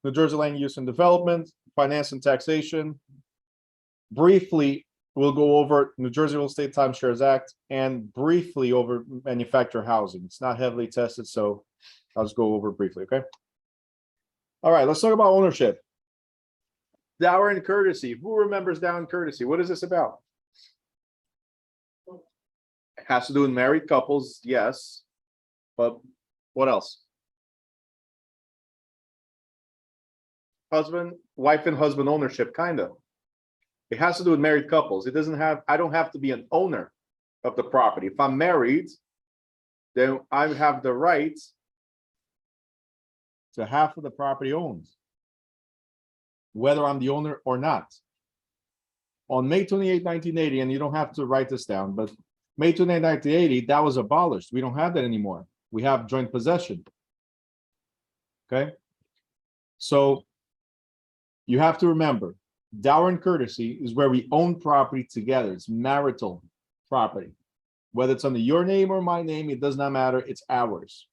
New Jersey Land Use and Development, Finance and Taxation. Briefly, we'll go over New Jersey Real Estate Timeshares Act and briefly over manufactured housing. It's not heavily tested, so I'll just go over briefly, okay? All right, let's talk about ownership. Dower and courtesy. Who remembers dower and courtesy? What is this about? It has to do with married couples, yes. But what else? Husband, wife and husband ownership, kind of. It has to do with married couples. It doesn't have, I don't have to be an owner of the property. If I'm married, then I have the right to half of the property owned, whether I'm the owner or not. On May 28, 1980, and you don't have to write this down, but May 28, 1980, that was abolished. We don't have that anymore. We have joint possession. Okay? So you have to remember, dower and courtesy is where we own property together. It's marital property. Whether it's under your name or my name, it does not matter. It's ours.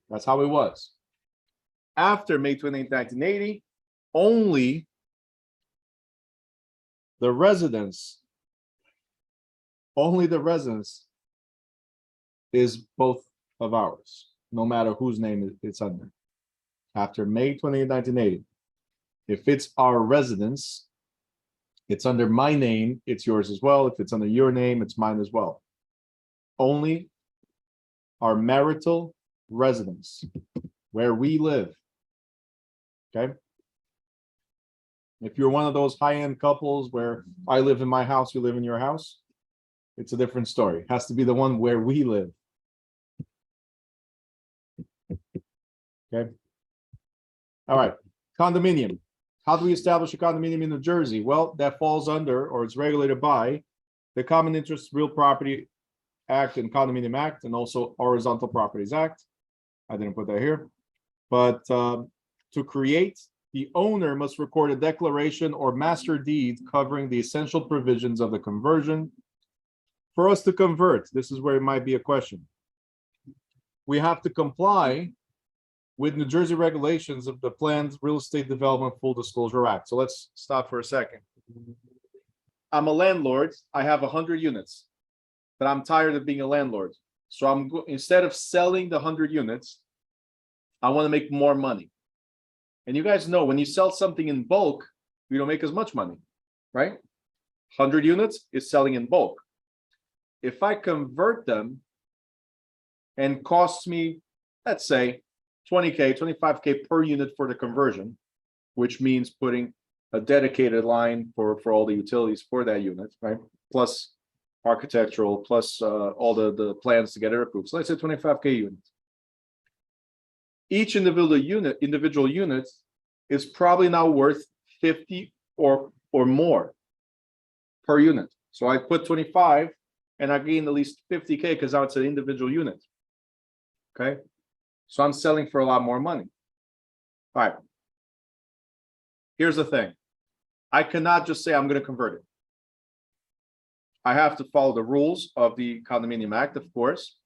That's how it was. After May 28, 1980, only the residence is both of ours, no matter whose name it's under. After May 28, 1980, if it's our residence, it's under my name, it's yours as well. If it's under your name, it's mine as well. Only our marital residence, where we live. Okay? If you're one of those high-end couples where I live in my house, you live in your house, it's a different story. It has to be the one where we live. Okay? All right. Condominium. How do we establish a condominium in New Jersey? Well, that falls under, or it's regulated by, the Common Interest Real Property Act and Condominium Act, and also Horizontal Properties Act. I didn't put that here. But to create, the owner must record a declaration or master deed covering the essential provisions of the conversion. For us to convert, this is where it might be a question. We have to comply with New Jersey regulations of the Planned Real Estate Development Full Disclosure Act. So let's stop for a second. I'm a landlord. I have 100 units, but I'm tired of being a landlord. So instead of selling the 100 units, I want to make more money. And you guys know when you sell something in bulk, you don't make as much money, right? 100 units is selling in bulk. If I convert them and costs me, let's say, 20K, 25K per unit for the conversion, which means putting a dedicated line for all the utilities for that unit, right? Plus architectural, plus all the plans to get it approved. So let's say 25K units. Each individual unit is probably now worth 50 or more per unit. So I put 25 and I gain at least 50K because now it's an individual unit. Okay. So I'm selling for a lot more money. All right. Here's the thing. I cannot just say I'm going to convert it. I have to follow the rules of the Condominium Act, of course,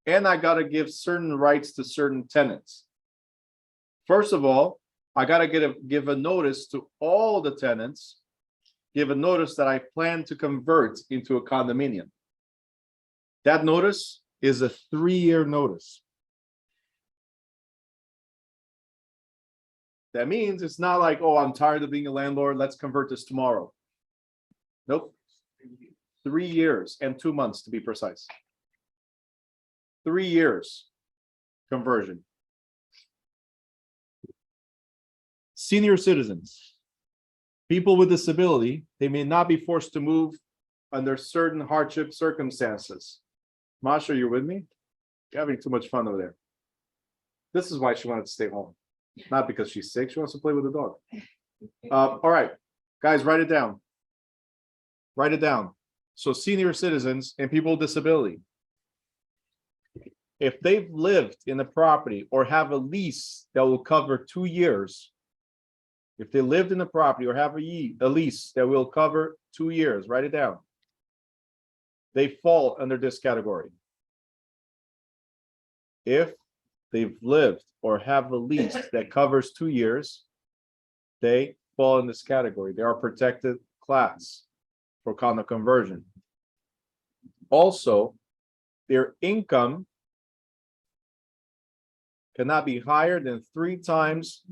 and I got to give certain rights to certain tenants. First of all, I got to give a notice to all the tenants, give a notice that I plan to convert into a condominium. That notice is a 3-year notice. That means it's not like, oh, I'm tired of being a landlord, let's convert this tomorrow. Nope. 3 years and 2 months to be precise. 3 years conversion. Senior citizens, people with disability, they may not be forced to move under certain hardship circumstances. Masha, you're with me? You're having too much fun over there. This is why she wanted to stay home. Not because she's sick, she wants to play with the dog. All right, guys, write it down. Write it down. So senior citizens and people with disability, if they've lived in a property or have a lease that will cover 2 years, if they lived in a property or have a lease that will cover 2 years, write it down. They fall under this category. If they've lived or have a lease that covers 2 years, they fall in this category. They are protected class for condo conversion. Also, their income cannot be higher than 3 times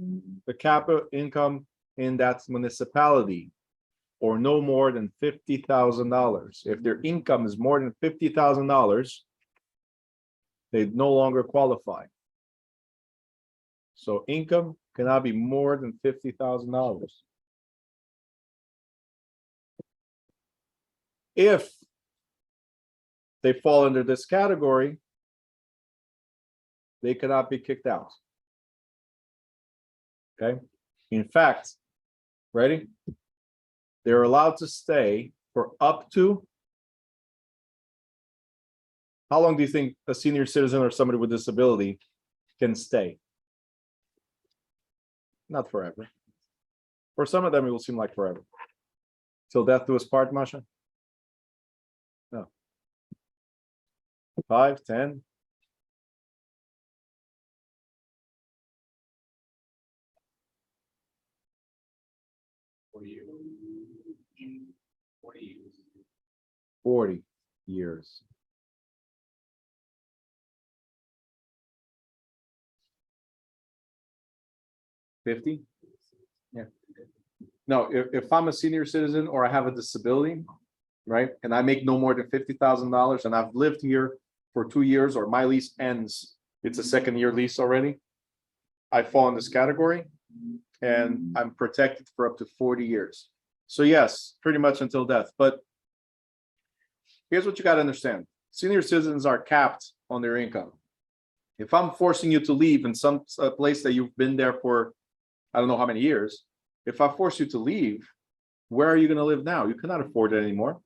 the capita income in that municipality, or no more than $50,000. If their income is more than $50,000, they no longer qualify. So income cannot be more than $50,000. If they fall under this category, they cannot be kicked out. Okay. In fact, ready? They're allowed to stay for up to, how long do you think a senior citizen or somebody with disability can stay? Not forever. For some of them, it will seem like forever. Till death do us part, Masha? No. 5, 10. Years. 40 years. $50? Yeah. No, if I'm a senior citizen or I have a disability, right, and I make no more than $50,000 and I've lived here for 2 years, or my lease ends, it's a second-year lease already, I fall in this category and I'm protected for up to 40 years. So yes, pretty much until death. But here's what you got to understand. Senior citizens are capped on their income. If I'm forcing you to leave in some place that you've been there for, I don't know how many years, if I force you to leave, where are you going to live now? You cannot afford it anymore.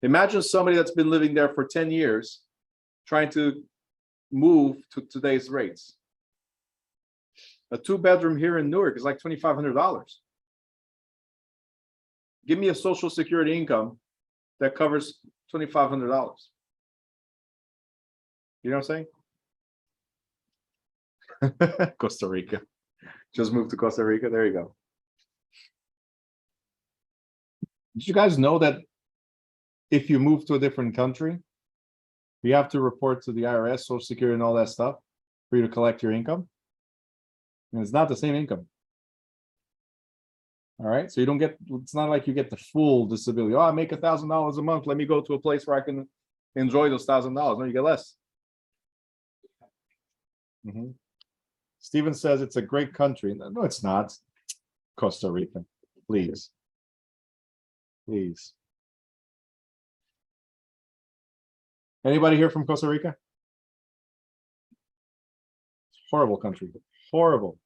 Imagine somebody that's been living there for 10 years trying to move to today's rates. A 2-bedroom here in Newark is like $2,500. Give me a Social Security income that covers $2,500. You know what I'm saying? Costa Rica. Just moved to Costa Rica. There you go. Did you guys know that if you move to a different country, you have to report to the IRS, Social Security, and all that stuff for you to collect your income? And it's not the same income. All right. So you don't get, it's not like you get the full disability. Oh, I make $1,000 a month. Let me go to a place where I can enjoy those $1,000. No, you get less. Steven says it's a great country. No, it's not. Costa Rica. Please. Please. Anybody here from Costa Rica? Horrible country. Horrible.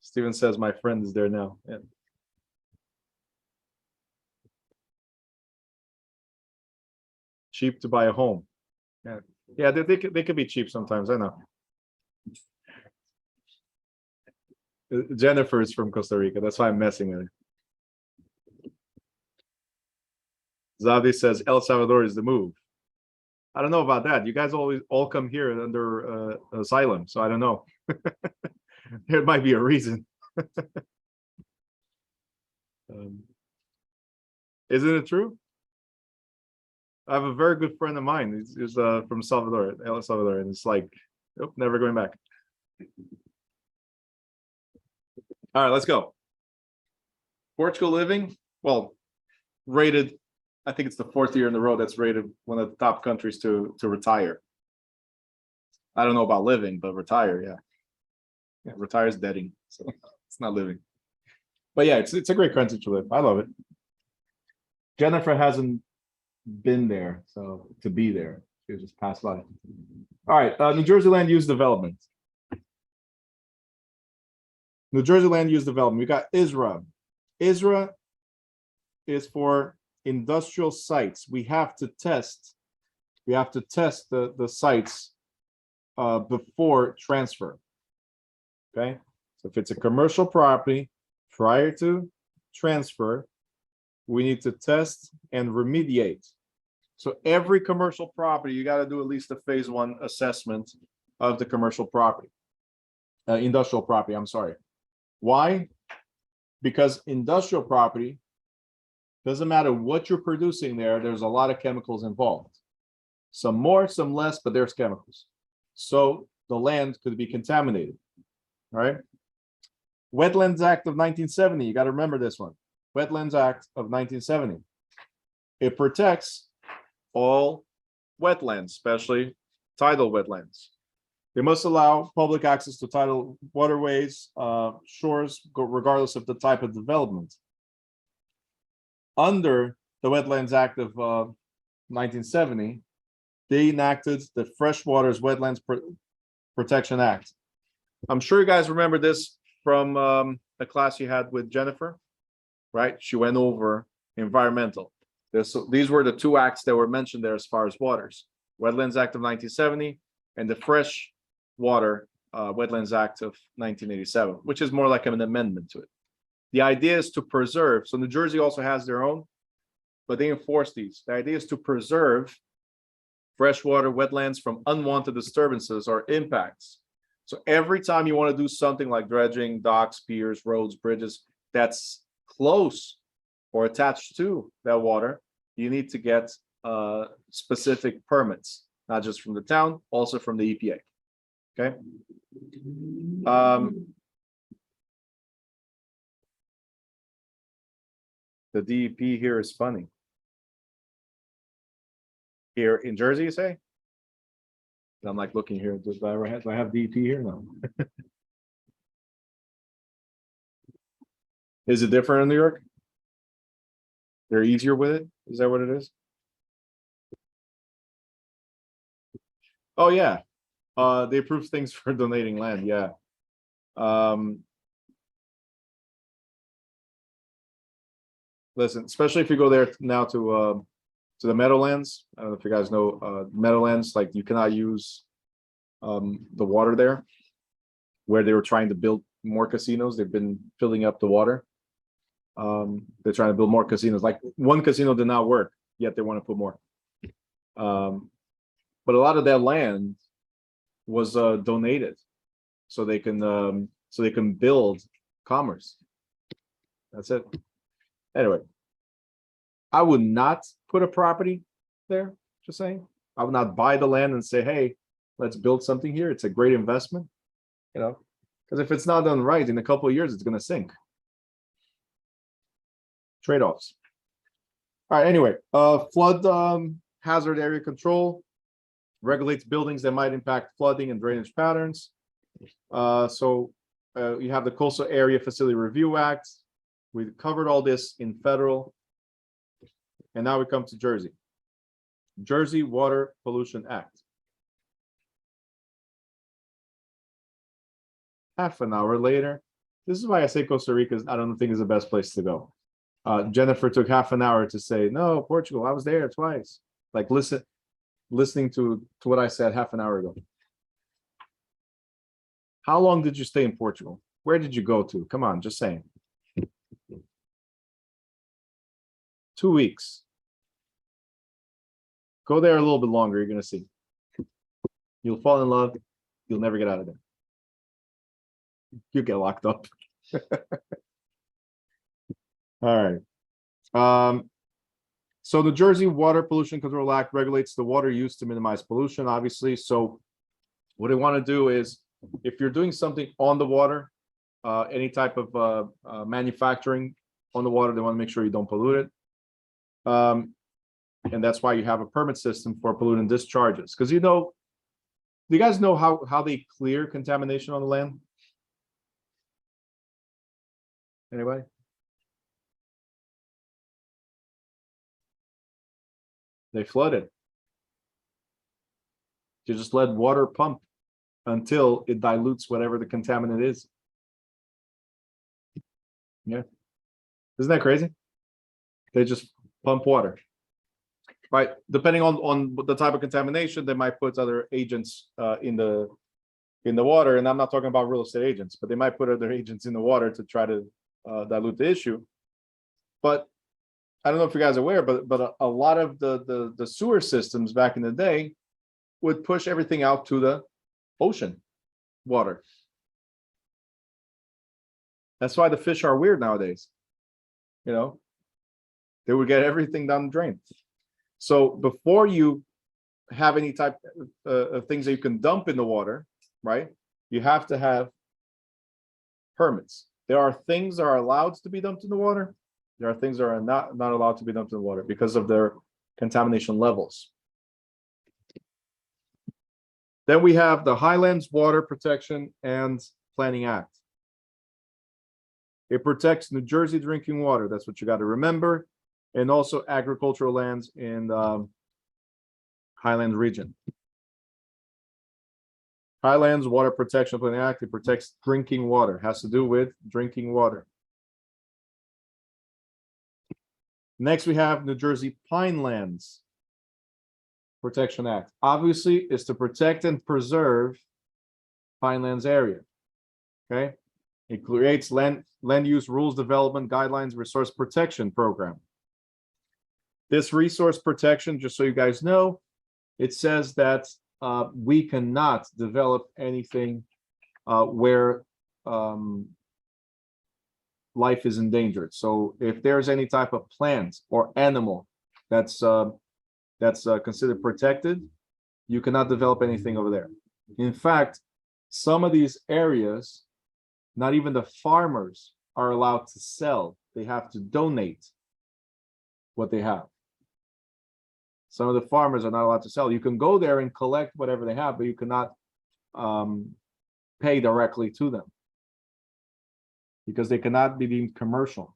Steven says my friend is there now. Yeah. Cheap to buy a home. Yeah, yeah, they could be cheap sometimes. I know. Jennifer is from Costa Rica. That's why I'm messing with her. Zavi says El Salvador is the move. I don't know about that. You guys always all come here under asylum, so I don't know. There might be a reason. Isn't it true? I have a very good friend of mine. He's from Salvador, El Salvador, and it's like, oh, never going back. All right, let's go. Portugal living, well, rated, I think it's the 4th year in a row that's rated one of the top countries to retire. I don't know about living, but retire, yeah. Yeah, retire is deading, so it's not living. But yeah, it's a great country to live. I love it. Jennifer hasn't been there, so to be there, she just passed by. All right, New Jersey land use development. New Jersey land use development. We got ISRA. ISRA is for industrial sites. We have to test the sites before transfer. Okay, so if it's a commercial property prior to transfer, we need to test and remediate. So every commercial property, you got to do at least a phase 1 assessment of the commercial property, industrial property. I'm sorry. Why? because industrial property, doesn't matter what you're producing there, there's a lot of chemicals involved. Some more, some less, but there's chemicals. So the land could be contaminated, right? Wetlands Act of 1970, you got to remember this one. Wetlands Act of 1970. It protects all wetlands, especially tidal wetlands. They must allow public access to tidal waterways, shores, regardless of the type of development. Under the Wetlands Act of 1970, they enacted the Freshwaters Wetlands Protection Act. I'm sure you guys remember this from a class you had with Jennifer, right? She went over environmental. These were the two acts that were mentioned there as far as waters. Wetlands Act of 1970 and the Freshwater Wetlands Act of 1987, which is more like an amendment to it. The idea is to preserve. So New Jersey also has their own, but they enforce these. The idea is to preserve freshwater wetlands from unwanted disturbances or impacts. So every time you want to do something like dredging, docks, piers, roads, bridges, that's close or attached to that water, you need to get specific permits, not just from the town, also from the EPA. Okay. The DEP here is funny. Here in Jersey, you say? I'm like looking here. Do I have DEP here? No. Is it different in New York? They're easier with it? Is that what it is? Oh yeah. They approve things for donating land, yeah. Listen, especially if you go there now to the Meadowlands. I don't know if you guys know Meadowlands, like you cannot use the water there, where they were trying to build more casinos. They've been filling up the water. They're trying to build more casinos. Like one casino did not work, yet they want to put more. But a lot of that land was donated, so they can build commerce. That's it. Anyway, I would not put a property there. Just saying, I would not buy the land and say, "Hey, let's build something here." It's a great investment, you know, because if it's not done right, in a couple of years, it's going to sink. Trade-offs. All right. Anyway, flood hazard area control regulates buildings that might impact flooding and drainage patterns. So you have the Coastal Area Facility Review Act. We covered all this in federal. And now we come to Jersey. Jersey Water Pollution Act. Half an hour later. This is why I say Costa Rica, I don't think is the best place to go. Jennifer took half an hour to say, no, Portugal, I was there twice. Like listening to what I said half an hour ago. How long did you stay in Portugal? Where did you go to? Come on, just saying. 2 weeks. Go there a little bit longer, you're going to see. You'll fall in love. You'll never get out of there. You get locked up. All right. So the Jersey Water Pollution Control Act regulates the water used to minimize pollution, obviously. So what they want to do is, if you're doing something on the water, any type of manufacturing on the water, they want to make sure you don't pollute it. And that's why you have a permit system for pollutant discharges. Because do you guys know how they clear contamination on the land? Anybody? They flood it. You just let water pump until it dilutes whatever the contaminant is. Yeah. Isn't that crazy? They just pump water. Right. Depending on the type of contamination, they might put other agents in the water. And I'm not talking about real estate agents, but they might put other agents in the water to try to dilute the issue. But I don't know if you guys are aware, but a lot of the sewer systems back in the day would push everything out to the ocean water. That's why the fish are weird nowadays. You know, they would get everything down the drain. So before you have any type of things that you can dump in the water, right? You have to have permits. There are things that are allowed to be dumped in the water. There are things that are not allowed to be dumped in the water because of their contamination levels. Then we have the Highlands Water Protection and Planning Act. It protects New Jersey drinking water. That's what you got to remember. And also agricultural lands in Highlands region. Highlands Water Protection Planning Act, it protects drinking water, has to do with drinking water. Next, we have New Jersey Pinelands Protection Act. Obviously, is to protect and preserve Pinelands area. Okay, it creates land use rules development guidelines resource protection program. This resource protection, just so you guys know, it says that we cannot develop anything where life is endangered. So if there's any type of plant or animal that's considered protected, you cannot develop anything over there. In fact, some of these areas, not even the farmers are allowed to sell. They have to donate what they have. Some of the farmers are not allowed to sell. You can go there and collect whatever they have, but you cannot pay directly to them because they cannot be deemed commercial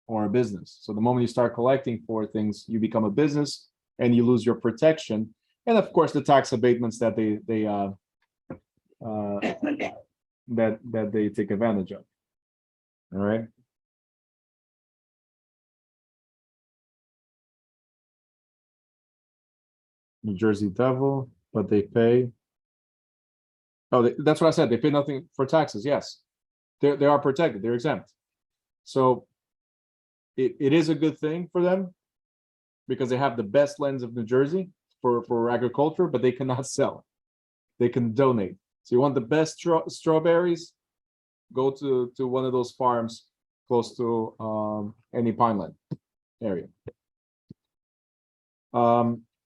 or a business. So the moment you start collecting for things, you become a business and you lose your protection. And of course, the tax abatements that they take advantage of. All right. New Jersey Devil, but they pay. Oh, that's what I said. They pay nothing for taxes. Yes, they are protected. They're exempt. So it is a good thing for them because they have the best lands of New Jersey for agriculture, but they cannot sell. They can donate. So you want the best strawberries? Go to one of those farms close to any pineland area.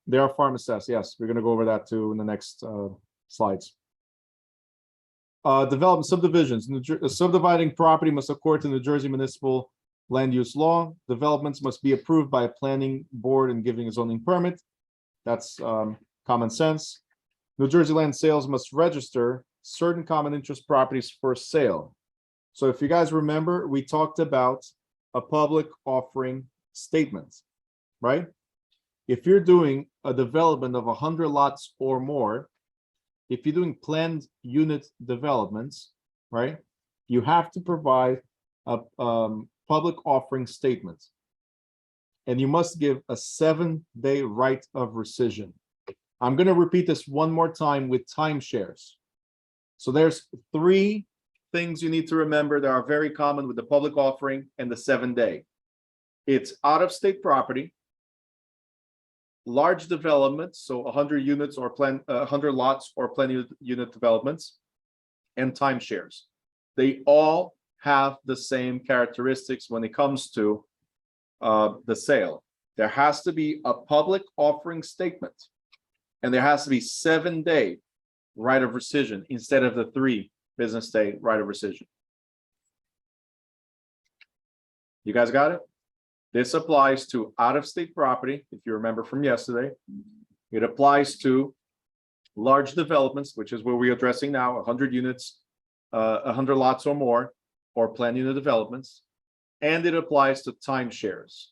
They are farm assessed. Yes, we're going to go over that too in the next slides. Development subdivisions. Subdividing property must accord to New Jersey municipal land use law. Developments must be approved by a planning board and giving a zoning permit. That's common sense. New Jersey land sales must register certain common interest properties for sale. So if you guys remember, we talked about a public offering statement, right? If you're doing a development of 100 lots or more, if you're doing planned unit developments, right, you have to provide a public offering statement. And you must give a 7-day right of rescission. I'm going to repeat this one more time with timeshares. So there's 3 things you need to remember that are very common with the public offering and the 7-day. It's out-of-state property, large developments, so 100 units or 100 lots or planned unit developments, and timeshares. They all have the same characteristics when it comes to the sale. There has to be a public offering statement, and there has to be 7-day right of rescission instead of the 3 business day right of rescission. You guys got it? This applies to out-of-state property, if you remember from yesterday. It applies to large developments, which is what we're addressing now, 100 units, 100 lots or more, or planned unit developments. And it applies to timeshares.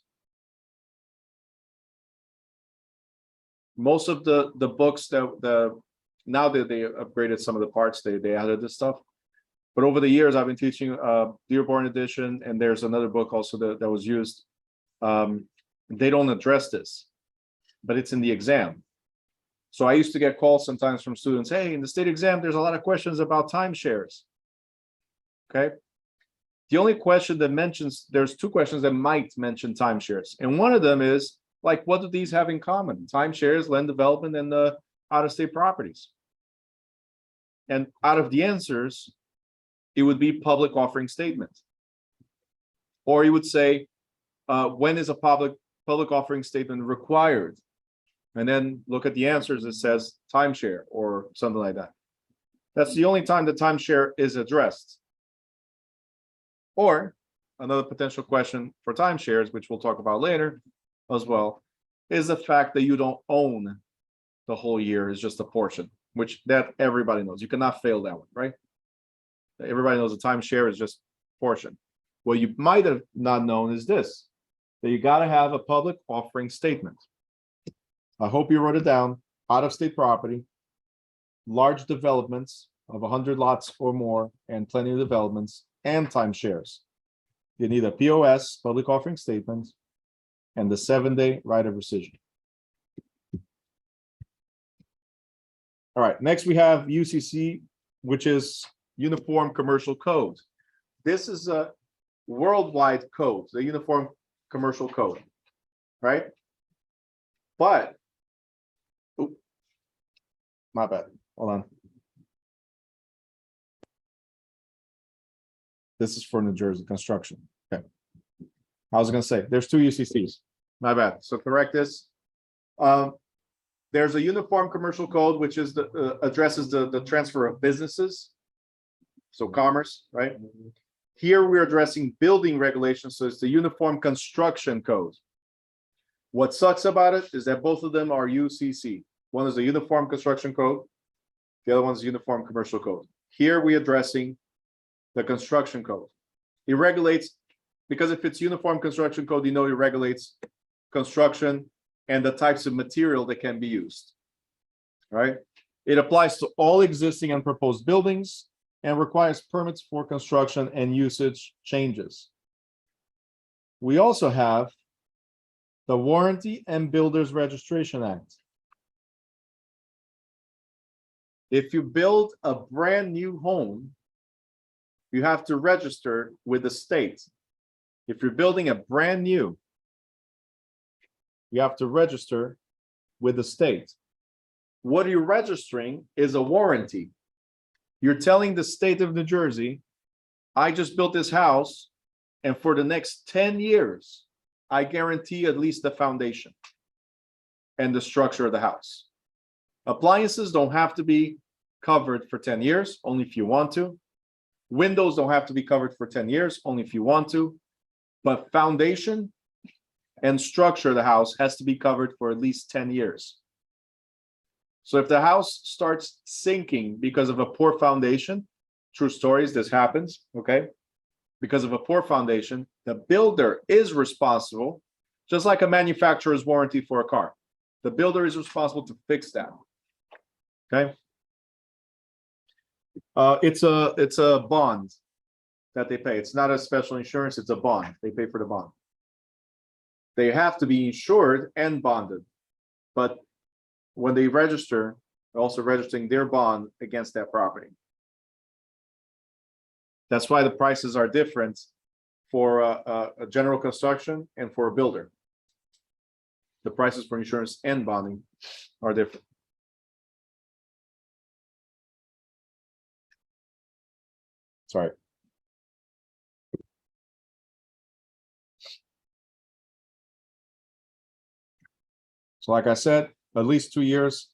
Most of the books now that they upgraded some of the parts, they added this stuff. But over the years, I've been teaching Dearborn edition, and there's another book also that was used. They don't address this, but it's in the exam. So I used to get calls sometimes from students, hey, in the state exam, there's a lot of questions about timeshares. Okay. The only question that mentions, there's 2 questions that might mention timeshares. And one of them is, like, what do these have in common? Timeshares, land development, and the out-of-state properties. And out of the answers, it would be public offering statement. Or you would say, when is a public offering statement required? And then look at the answers, it says timeshare or something like that. That's the only time the timeshare is addressed. Or another potential question for timeshares, which we'll talk about later as well, is the fact that you don't own the whole year, is just a portion, which that everybody knows. You cannot fail that one, right? Everybody knows the timeshare is just portion. What you might have not known is this, that you got to have a public offering statement. I hope you wrote it down. Out-of-state property, large developments of 100 lots or more, and plenty of developments, and timeshares. You need a POS, public offering statement, and the 7-day right of rescission. All right, next we have UCC, which is Uniform Commercial Code. This is a worldwide code, the Uniform Commercial Code, right? But, oops, my bad, hold on. This is for New Jersey construction. Okay. I was going to say, there's two UCCs. My bad. So correct this. There's a Uniform Commercial Code, which is the addresses the transfer of businesses. So commerce, right? Here we're addressing building regulations. So it's the Uniform Construction Code. What sucks about it is that both of them are UCC. One is the Uniform Construction Code. The other one is the Uniform Commercial Code. Here we're addressing the construction code. It regulates, because if it's Uniform Construction Code, you know it regulates construction and the types of material that can be used, right? It applies to all existing and proposed buildings and requires permits for construction and usage changes. We also have the Warranty and Builders Registration Act. If you build a brand new home, you have to register with the state. If you're building a brand new, you have to register with the state. What you're registering is a warranty. You're telling the state of New Jersey, I just built this house, and for the next 10 years, I guarantee at least the foundation and the structure of the house. Appliances don't have to be covered for 10 years, only if you want to. Windows don't have to be covered for 10 years, only if you want to. But foundation and structure of the house has to be covered for at least 10 years. So if the house starts sinking because of a poor foundation, true stories, this happens, okay? Because of a poor foundation, the builder is responsible, just like a manufacturer's warranty for a car. The builder is responsible to fix that, okay? It's a bond that they pay. It's not a special insurance, it's a bond. They pay for the bond. They have to be insured and bonded. But when they register, they're also registering their bond against that property. That's why the prices are different for a general construction and for a builder. The prices for insurance and bonding are different. Sorry. So like I said, at least 2 years,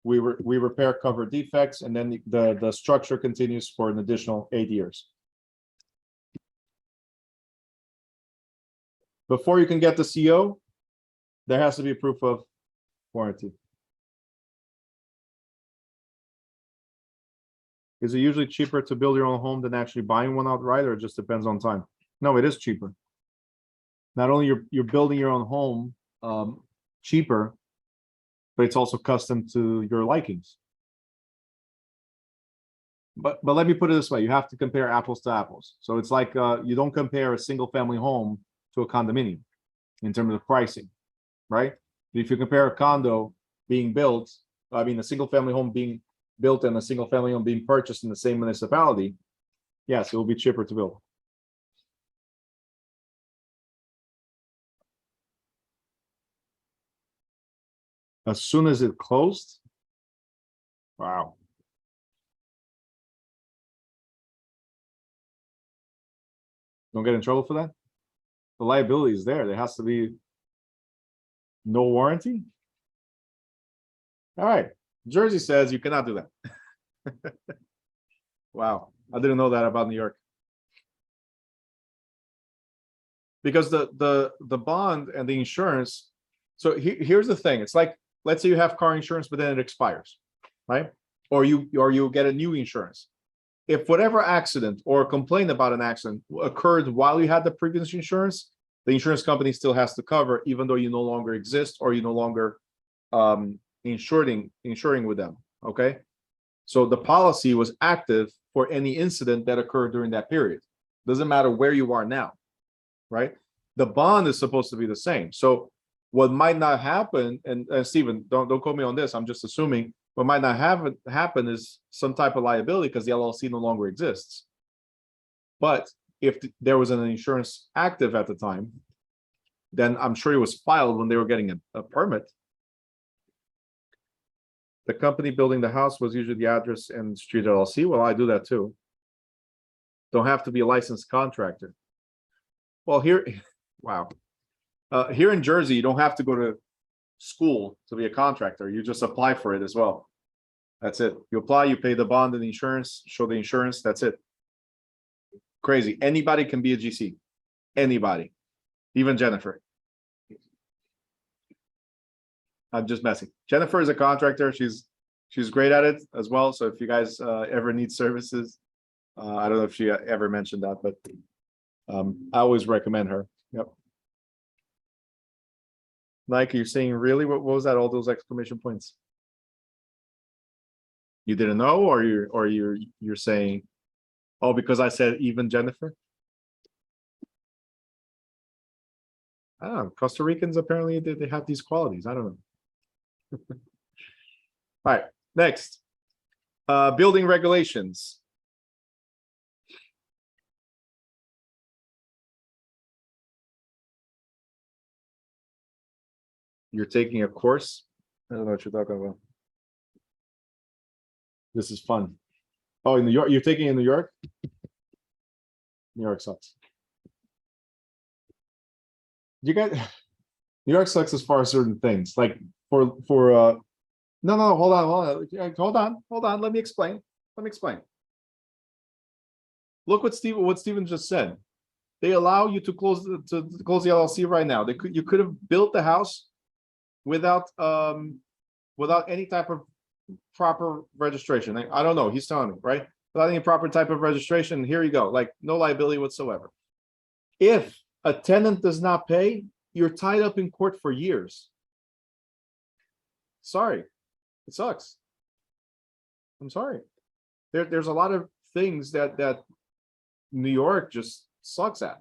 we repair cover defects, and then the structure continues for an additional 8 years. Before you can get the CO, there has to be a proof of warranty. Is it usually cheaper to build your own home than actually buying one outright, or it just depends on time? No, it is cheaper. Not only you're building your own home cheaper, but it's also custom to your likings. But let me put it this way: you have to compare apples to apples. So it's like you don't compare a single family home to a condominium in terms of pricing, right? If you compare a condo being built, I mean a single family home being built and a single family home being purchased in the same municipality, yes, it will be cheaper to build. As soon as it closed, wow. Don't get in trouble for that? The liability is there. There has to be no warranty. All right. Jersey says you cannot do that. Wow. I didn't know that about New York. Because the bond and the insurance. So here's the thing. It's like, let's say you have car insurance, but then it expires, right? Or you get a new insurance. If whatever accident or complaint about an accident occurred while you had the previous insurance, the insurance company still has to cover, even though you no longer exist or you no longer insuring with them. Okay. So the policy was active for any incident that occurred during that period. Doesn't matter where you are now, right? The bond is supposed to be the same. So what might not happen, and Stephen, don't quote me on this, I'm just assuming, what might not happen is some type of liability because the LLC no longer exists. But if there was an insurance active at the time, then I'm sure it was filed when they were getting a permit. The company building the house was usually the address and street LLC. Well, I do that too. Don't have to be a licensed contractor. Well, here, wow. Here in Jersey, you don't have to go to school to be a contractor. You just apply for it as well. That's it. You apply, you pay the bond and the insurance, show the insurance, that's it. Crazy. Anybody can be a GC. Anybody. Even Jennifer. I'm just messing. Jennifer is a contractor. She's great at it as well. So if you guys ever need services, I don't know if she ever mentioned that, but I always recommend her. Yep. Nike, you're saying really? What was that? All those exclamation points? You didn't know, or you're saying, oh, because I said even Jennifer? I don't know. Costa Ricans apparently they have these qualities. I don't know. All right, next. Building regulations. You're taking a course. I don't know what you're talking about. This is fun. Oh, in New York, you're taking in New York? New York sucks. You guys, New York sucks as far as certain things. Like for no, hold on. Let me explain. Look what Steven just said. They allow you to close the LLC right now. You could have built the house without any type of proper registration. I don't know. He's telling me, right? Without any proper type of registration. Here you go. Like no liability whatsoever. If a tenant does not pay, you're tied up in court for years. Sorry, it sucks. I'm sorry. There's a lot of things that New York just sucks at.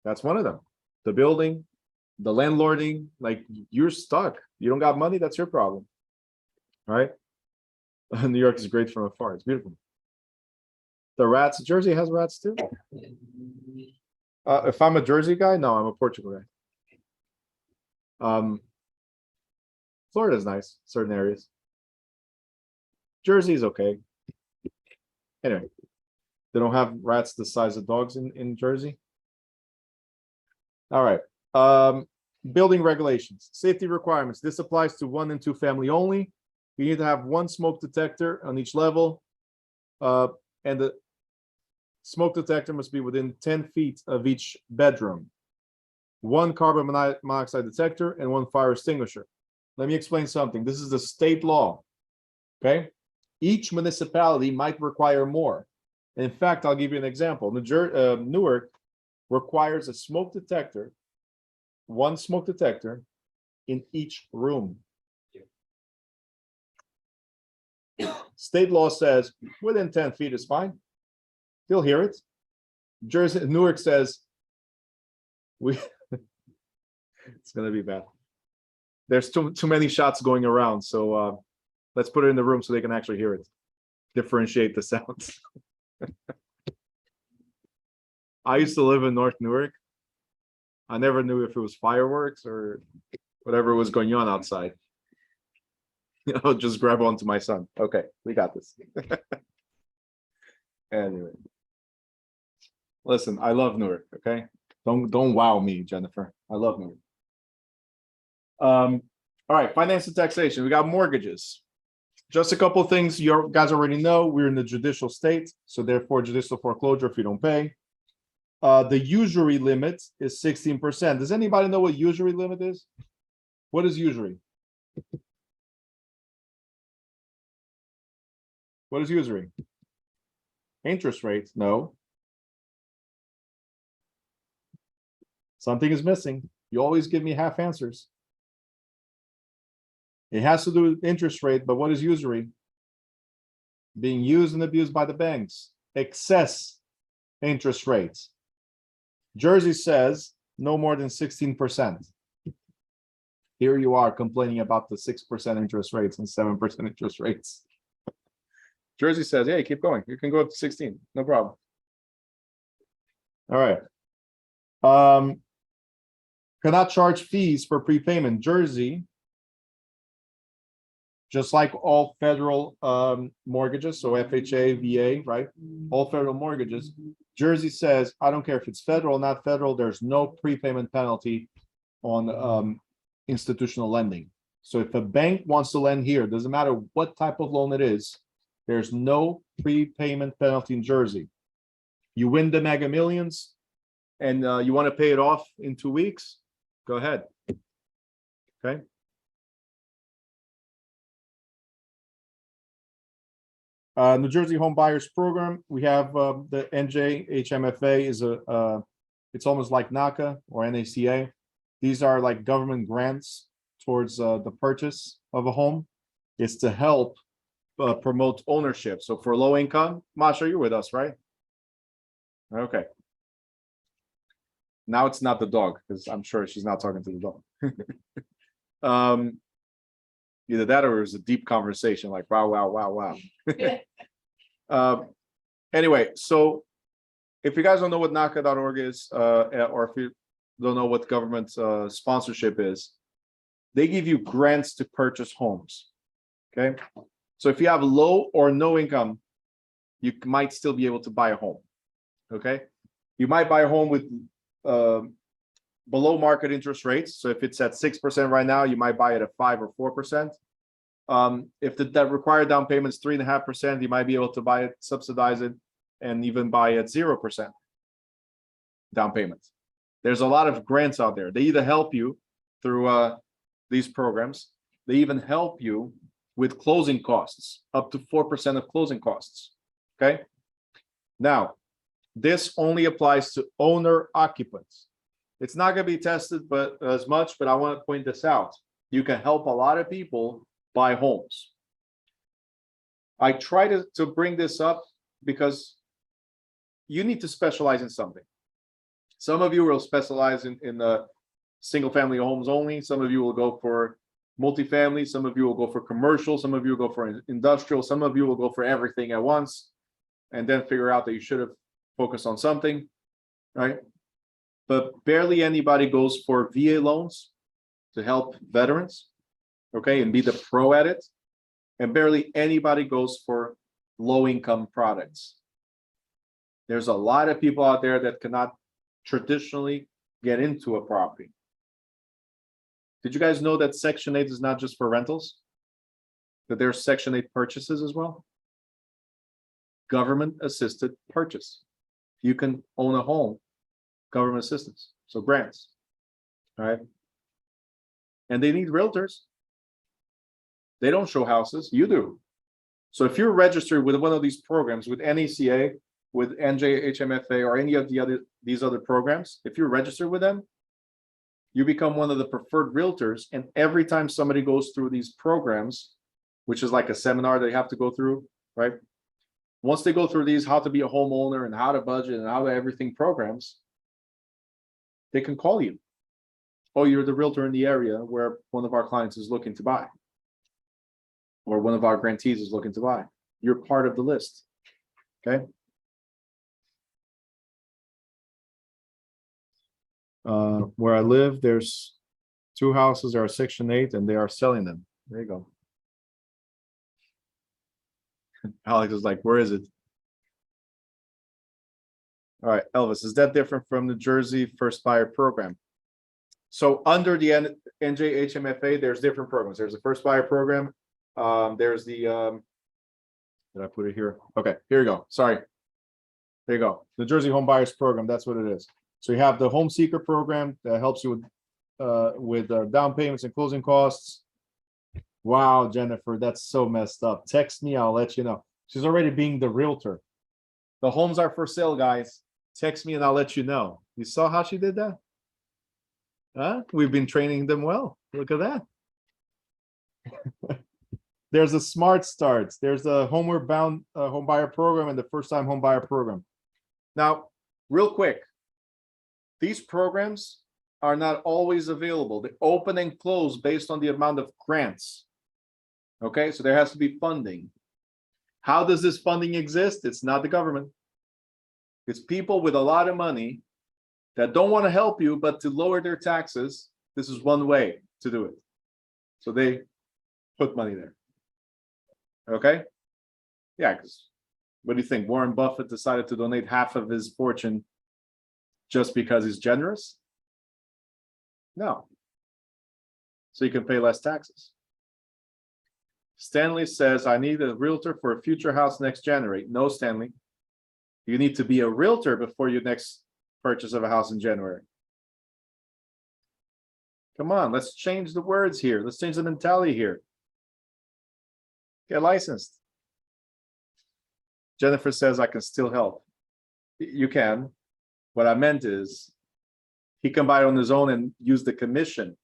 That's one of them. The building, the landlording, like you're stuck. You don't got money, that's your problem. Right? New York is great from afar. It's beautiful. The rats, Jersey has rats too. If I'm a Jersey guy, no, I'm a Portugal guy. Florida's nice, certain areas. Jersey's okay. Anyway, they don't have rats the size of dogs in Jersey. All right. Building regulations, safety requirements. This applies to 1 and 2 family only. You need to have 1 smoke detector on each level. And the smoke detector must be within 10 feet of each bedroom. 1 carbon monoxide detector and 1 fire extinguisher. Let me explain something. This is the state law. Okay. Each municipality might require more. In fact, I'll give you an example. Newark requires a smoke detector, 1 smoke detector in each room. State law says within 10 feet is fine. You'll hear it. Newark says it's going to be bad. There's too many shots going around, so let's put it in the room so they can actually hear it. Differentiate the sounds. I used to live in North Newark. I never knew if it was fireworks or whatever was going on outside. I'll just grab onto my son. Okay, we got this. Anyway. Listen, I love Newark, okay? Don't wow me, Jennifer. I love me. All right, finance and taxation. We got mortgages. Just a couple of things you guys already know. We're in the judicial state, so therefore judicial foreclosure if you don't pay. The usury limit is 16%. Does anybody know what usury limit is? What is usury? What is usury? Interest rates? No. Something is missing. You always give me half answers. It has to do with interest rate, but what is usury? Being used and abused by the banks. Excess interest rates. Jersey says no more than 16%. Here you are complaining about the 6% interest rates and 7% interest rates. Jersey says, hey, keep going. You can go up to 16. No problem. All right. Cannot charge fees for prepayment. Jersey, just like all federal mortgages, so FHA, VA, right? All federal mortgages. Jersey says, I don't care if it's federal or not federal, there's no prepayment penalty on institutional lending. So if a bank wants to lend here, doesn't matter what type of loan it is, there's no prepayment penalty in Jersey. You win the Mega Millions and you want to pay it off in 2 weeks, go ahead. Okay. New Jersey Home Buyers Program. We have the NJHMFA is it's almost like NACA or NACA. These are like government grants towards the purchase of a home. It's to help promote ownership. So for low income, Masha, you're with us, right? Okay. Now it's not the dog because I'm sure she's not talking to the dog. Either that or it was a deep conversation, like wow, wow, wow, wow. Anyway, so if you guys don't know what NACA.org is, or if you don't know what government sponsorship is, they give you grants to purchase homes. Okay, so if you have low or no income, you might still be able to buy a home. Okay, you might buy a home with below market interest rates. So if it's at 6% right now, you might buy it at 5 or 4%. If that required down payment is 3.5%, you might be able to buy it, subsidize it, and even buy at 0% down payment. There's a lot of grants out there. They either help you through these programs. They even help you with closing costs, up to 4% of closing costs. Okay. Now, this only applies to owner occupants. It's not going to be tested but as much, but I want to point this out. You can help a lot of people buy homes. I try to bring this up because you need to specialize in something. Some of you will specialize in single family homes only. Some of you will go for multifamily. Some of you will go for commercial. Some of you will go for industrial. Some of you will go for everything at once and then figure out that you should have focused on something, right? But barely anybody goes for VA loans to help veterans, okay, and be the pro at it. And barely anybody goes for low-income products. There's a lot of people out there that cannot traditionally get into a property. Did you guys know that Section 8 is not just for rentals? That there's Section 8 purchases as well? Government-assisted purchase. You can own a home, government assistance, so grants, all right? And they need realtors. They don't show houses, you do. So if you're registered with one of these programs, with NACA, with NJHMFA, or any of these other programs, if you're registered with them, you become one of the preferred realtors. And every time somebody goes through these programs, which is like a seminar they have to go through, right? Once they go through these, how to be a homeowner and how to budget and how to everything programs, they can call you. Oh, you're the realtor in the area where one of our clients is looking to buy, or one of our grantees is looking to buy. You're part of the list, okay? Where I live, there's 2 houses that are Section 8 and they are selling them. There you go. Alex is like, where is it? All right, Elvis, is that different from the Jersey First Buyer Program? So under the NJHMFA, there's different programs. There's the First Buyer Program. There's the, did I put it here? Okay, here you go. Sorry. There you go. The Jersey Home Buyers Program, that's what it is. So you have the Home Seeker Program that helps you with down payments and closing costs. Wow, Jennifer, that's so messed up. Text me, I'll let you know. She's already being the realtor. The homes are for sale, guys. Text me and I'll let you know. You saw how she did that? Huh? We've been training them well. Look at that. There's a Smart Starts. There's a Homeward Bound home buyer program and the first time home buyer program. Now, real quick, these programs are not always available. They open and close based on the amount of grants. Okay, so there has to be funding. How does this funding exist? It's not the government. It's people with a lot of money that don't want to help you, but to lower their taxes. This is one way to do it. So they put money there. Okay? Yeah, because what do you think? Warren Buffett decided to donate half of his fortune just because he's generous? No. So you can pay less taxes. Stanley says, I need a realtor for a future house next January. No, Stanley. You need to be a realtor before your next purchase of a house in January. Come on, let's change the words here. Let's change the mentality here. Get licensed. Jennifer says, I can still help. You can. What I meant is he can buy it on his own and use the commission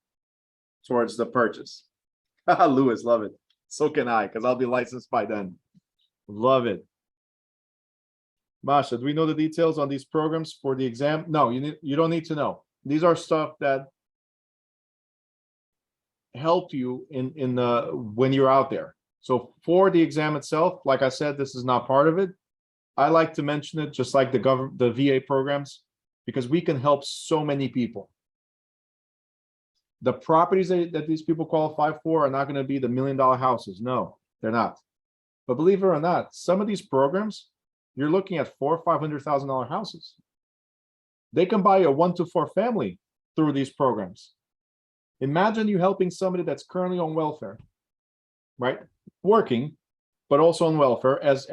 towards the purchase. Lewis, love it. So can I, because I'll be licensed by then. Love it. Masha, do we know the details on these programs for the exam? No, you don't need to know. These are stuff that help you in when you're out there. So for the exam itself, like I said, this is not part of it. I like to mention it just like the VA programs, because we can help so many people. The properties that these people qualify for are not going to be the $1 million houses. No, they're not. But believe it or not, some of these programs, you're looking at $400,000 or $500,000 houses. They can buy a 1 to 4 family through these programs. Imagine you helping somebody that's currently on welfare, right? Working, but also on welfare, as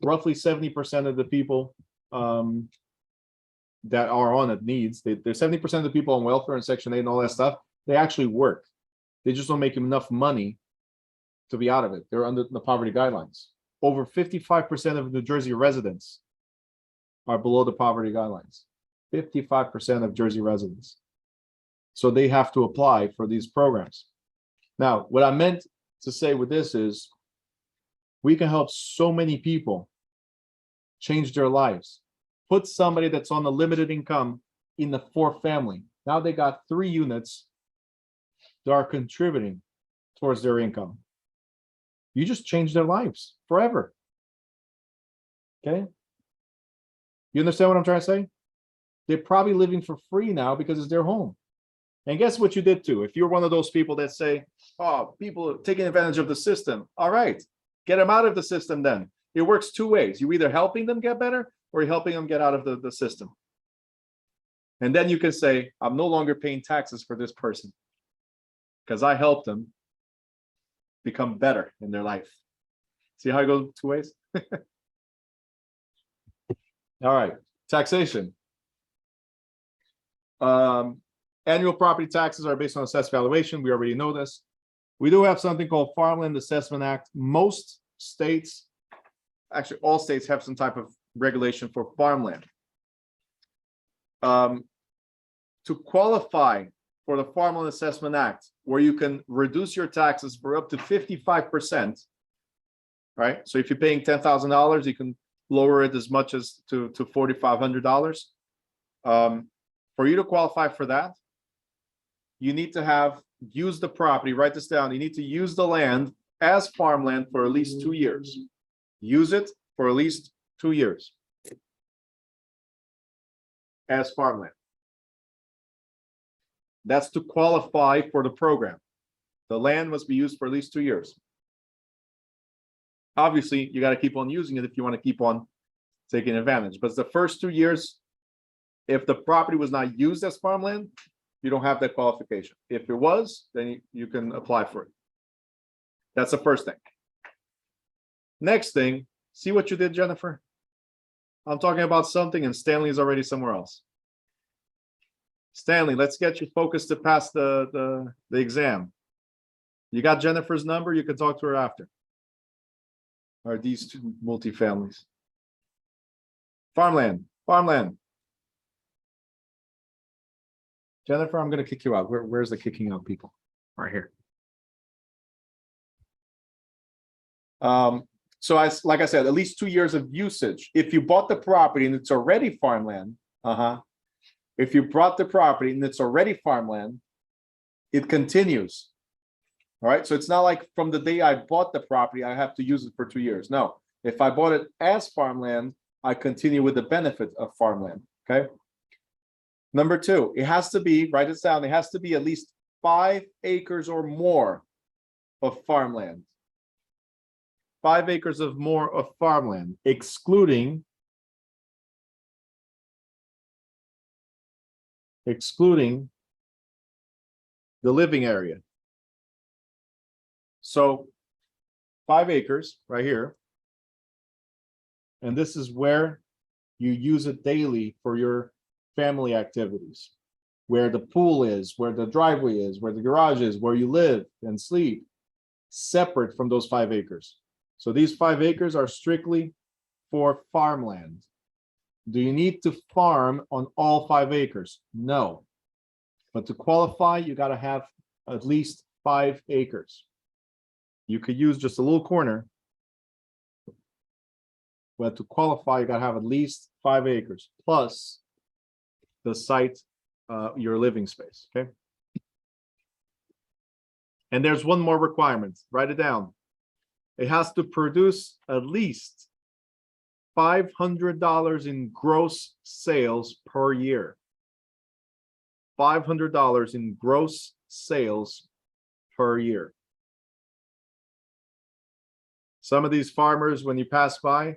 roughly 70% of the people that are on it needs. There's 70% of the people on welfare and Section 8 and all that stuff. They actually work. They just don't make enough money to be out of it. They're under the poverty guidelines. Over 55% of New Jersey residents are below the poverty guidelines. 55% of Jersey residents. So they have to apply for these programs. Now, what I meant to say with this is we can help so many people change their lives. Put somebody that's on a limited income in the 4 family. Now they got 3 units that are contributing towards their income. You just change their lives forever. Okay? You understand what I'm trying to say? They're probably living for free now because it's their home. And guess what you did too? If you're one of those people that say, oh, people are taking advantage of the system. All right, get them out of the system then. It works 2 ways. You're either helping them get better or you're helping them get out of the system. And then you can say, I'm no longer paying taxes for this person because I helped them become better in their life. See how it goes 2 ways? All right, taxation. Annual property taxes are based on assessed valuation. We already know this. We do have something called Farmland Assessment Act. Most states, actually all states, have some type of regulation for farmland. To qualify for the Farmland Assessment Act, where you can reduce your taxes for up to 55%, right? So if you're paying $10,000, you can lower it as much as to $4,500. For you to qualify for that, you need to have used the property, write this down. You need to use the land as farmland for at least 2 years. Use it for at least 2 years as farmland. That's to qualify for the program. The land must be used for at least 2 years. Obviously, you got to keep on using it if you want to keep on taking advantage. But the first 2 years, if the property was not used as farmland, you don't have that qualification. If it was, then you can apply for it. That's the first thing. Next thing, see what you did, Jennifer? I'm talking about something and Stanley is already somewhere else. Stanley, let's get you focused to pass the exam. You got Jennifer's number, you can talk to her after. Are these two multifamilies? Farmland. Jennifer, I'm going to kick you out. Where's the kicking out people? Right here. So like I said, at least 2 years of usage. If you bought the property and it's already farmland, if you bought the property and it's already farmland, it continues. All right. So it's not like from the day I bought the property, I have to use it for 2 years. No, if I bought it as farmland, I continue with the benefit of farmland. Okay. Number two, it has to be, write it down, it has to be at least 5 acres or more of farmland. 5 acres or more of farmland, excluding the living area. So 5 acres right here. And this is where you use it daily for your family activities, where the pool is, where the driveway is, where the garage is, where you live and sleep, separate from those 5 acres. So these 5 acres are strictly for farmland. Do you need to farm on all 5 acres? No. But to qualify, you got to have at least 5 acres. You could use just a little corner, but to qualify, you got to have at least 5 acres plus the site, your living space. Okay. And there's one more requirement. Write it down. It has to produce at least $500 in gross sales per year. $500 in gross sales per year. Some of these farmers, when you pass by,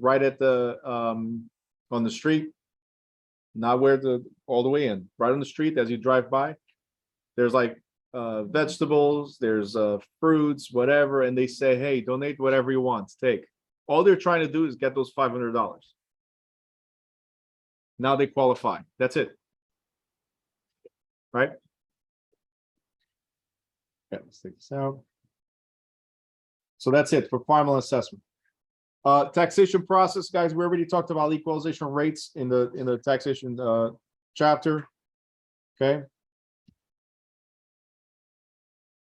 right at the on the street, not where all the way in, right on the street as you drive by, there's like vegetables, there's fruits, whatever, and they say, hey, donate whatever you want, take. All they're trying to do is get those $500. Now they qualify. That's it. Right? Okay, let's take this out. So that's it for final assessment. Taxation process, guys. We already talked about equalization rates in the taxation chapter. Okay.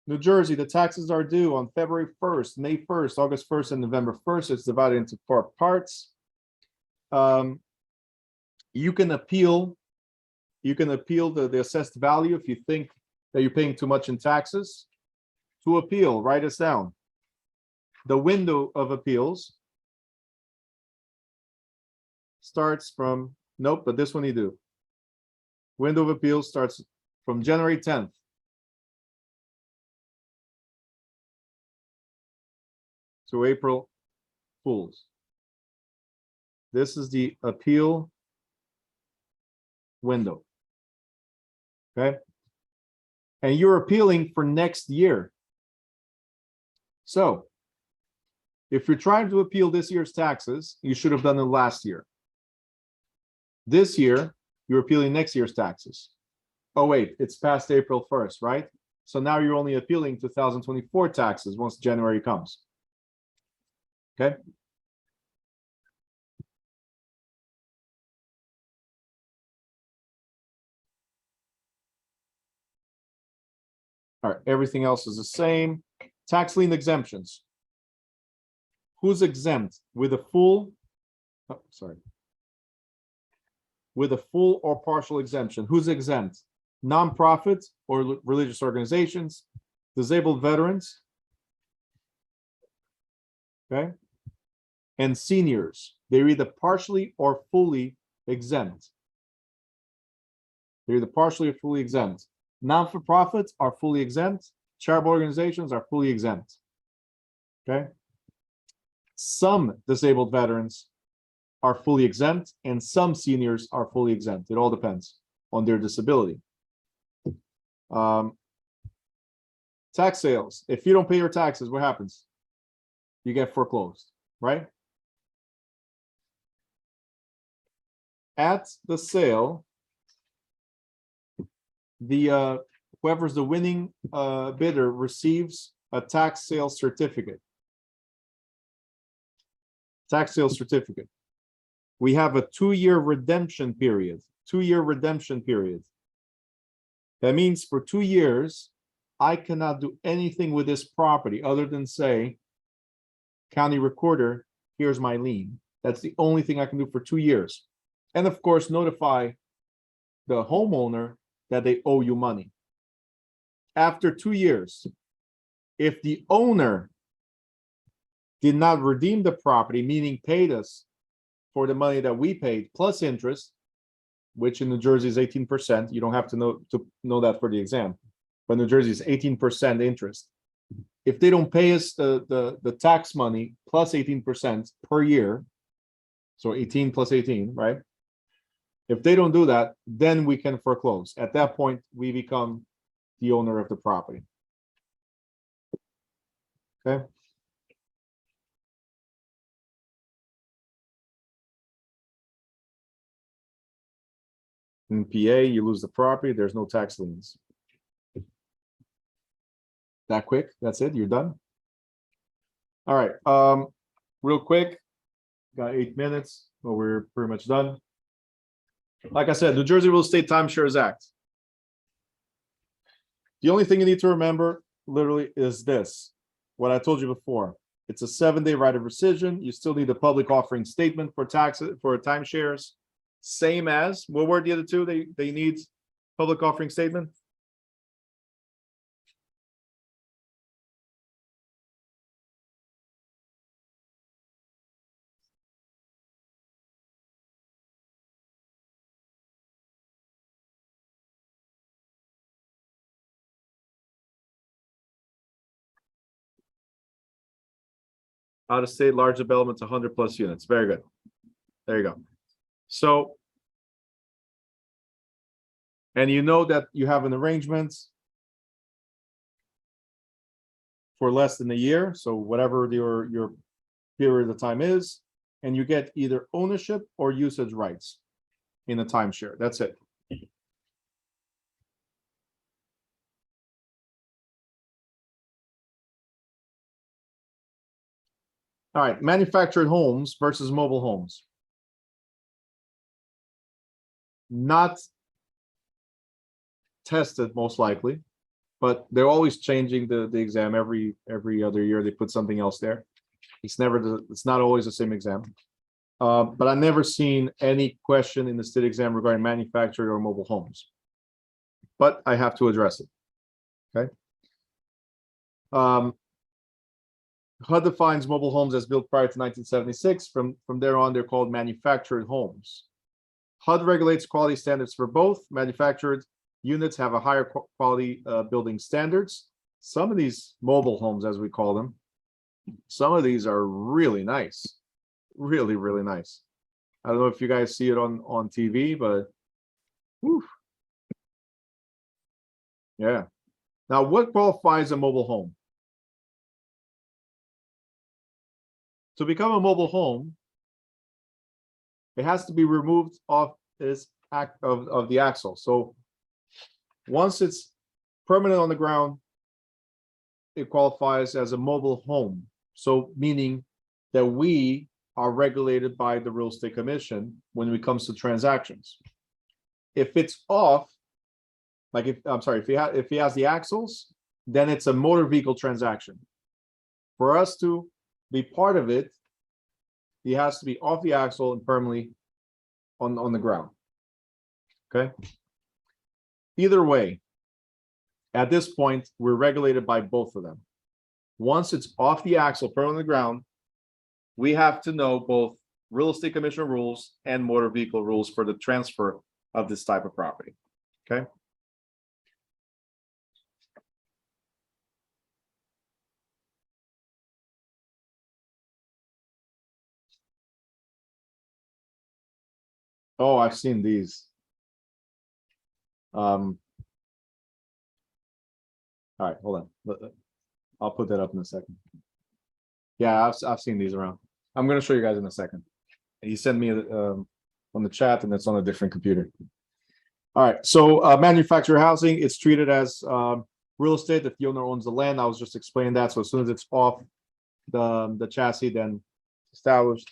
New Jersey, the taxes are due on February 1st, May 1st, August 1st, and November 1st. It's divided into 4 parts. You can appeal the assessed value if you think that you're paying too much in taxes. To appeal, write this down. The window of appeals starts from, nope, but this one you do. Window of appeals starts from January 10th. To April Fools. This is the appeal window. Okay. And you're appealing for next year. So if you're trying to appeal this year's taxes, you should have done it last year. This year, you're appealing next year's taxes. Oh, wait, it's past April 1st, right? So now you're only appealing 2024 taxes once January comes. Okay. All right, everything else is the same. Tax lien exemptions. Who's exempt with a full, with a full or partial exemption? Who's exempt? Nonprofits or religious organizations, disabled veterans, okay, and seniors. They're either partially or fully exempt. They're either partially or fully exempt. Non-for-profits are fully exempt. Charitable organizations are fully exempt. Okay. Some disabled veterans are fully exempt and some seniors are fully exempt. It all depends on their disability. Tax sales. If you don't pay your taxes, what happens? You get foreclosed, right? At the sale, the whoever's the winning bidder receives a tax sale certificate. Tax sale certificate. We have a 2-year redemption period. 2-year redemption period. That means for 2 years, I cannot do anything with this property other than say, county recorder, here's my lien. That's the only thing I can do for 2 years. And of course, notify the homeowner that they owe you money. After 2 years, if the owner did not redeem the property, meaning paid us for the money that we paid plus interest, which in New Jersey is 18%. You don't have to know that for the exam, but New Jersey is 18% interest. If they don't pay us the tax money plus 18% per year, so 18 plus 18, right? If they don't do that, then we can foreclose. At that point, we become the owner of the property. Okay. In PA, you lose the property, there's no tax liens. That quick, that's it, you're done. All right, real quick, got 8 minutes, but we're pretty much done. Like I said, New Jersey Real Estate Timeshares Act. The only thing you need to remember literally is this, what I told you before. It's a 7-day right of rescission. You still need a public offering statement for taxes for timeshares. Same as, what were the other two? They need public offering statement. Out of state, large developments, 100 plus units. Very good. There you go. So, and you know that you have an arrangement for less than a year. So whatever your period of time is, and you get either ownership or usage rights in a timeshare. That's it. All right, manufactured homes versus mobile homes. Not tested most likely, but they're always changing the exam every other year. They put something else there. It's not always the same exam. But I've never seen any question in the state exam regarding manufactured or mobile homes. But I have to address it. Okay. HUD defines mobile homes as built prior to 1976. From there on, they're called manufactured homes. HUD regulates quality standards for both. Manufactured units have a higher quality building standards. Some of these mobile homes, as we call them, some of these are really nice, really, really nice. I don't know if you guys see it on TV, but whew. Yeah. Now, what qualifies a mobile home? To become a mobile home, it has to be removed off this of the axle. So once it's permanent on the ground, it qualifies as a mobile home. So meaning that we are regulated by the Real Estate Commission when it comes to transactions. If it's off, like if he has the axles, then it's a motor vehicle transaction. For us to be part of it, he has to be off the axle and permanently on the ground. Okay. Either way, at this point, we're regulated by both of them. Once it's off the axle, permanently on the ground, we have to know both Real Estate Commission rules and motor vehicle rules for the transfer of this type of property. Okay. Oh, I've seen these. All right, hold on. I'll put that up in a second. Yeah, I've seen these around. I'm gonna show you guys in a second. He sent me on the chat, and it's on a different computer. All right, so manufactured housing, it's treated as real estate if the owner owns the land. I was just explaining that. So as soon as it's off the chassis, then established.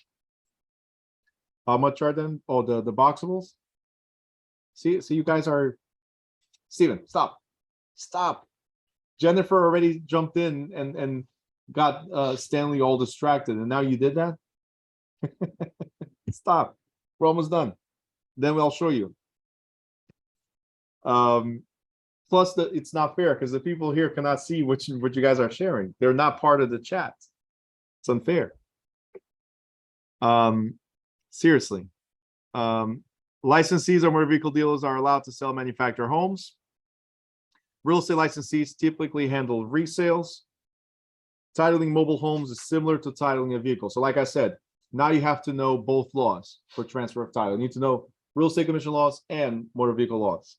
How much are them? Oh, the boxables. See, you guys are. Steven, stop. Jennifer already jumped in and got Stanley all distracted, and now you did that. Stop. We're almost done. Then I'll show you. Plus, it's not fair because the people here cannot see what you guys are sharing. They're not part of the chat. It's unfair. Seriously. Licensees or motor vehicle dealers are allowed to sell manufactured homes. Real estate licensees typically handle resales. Titling mobile homes is similar to titling a vehicle. So like I said, now you have to know both laws for transfer of title. You need to know real estate commission laws and motor vehicle laws.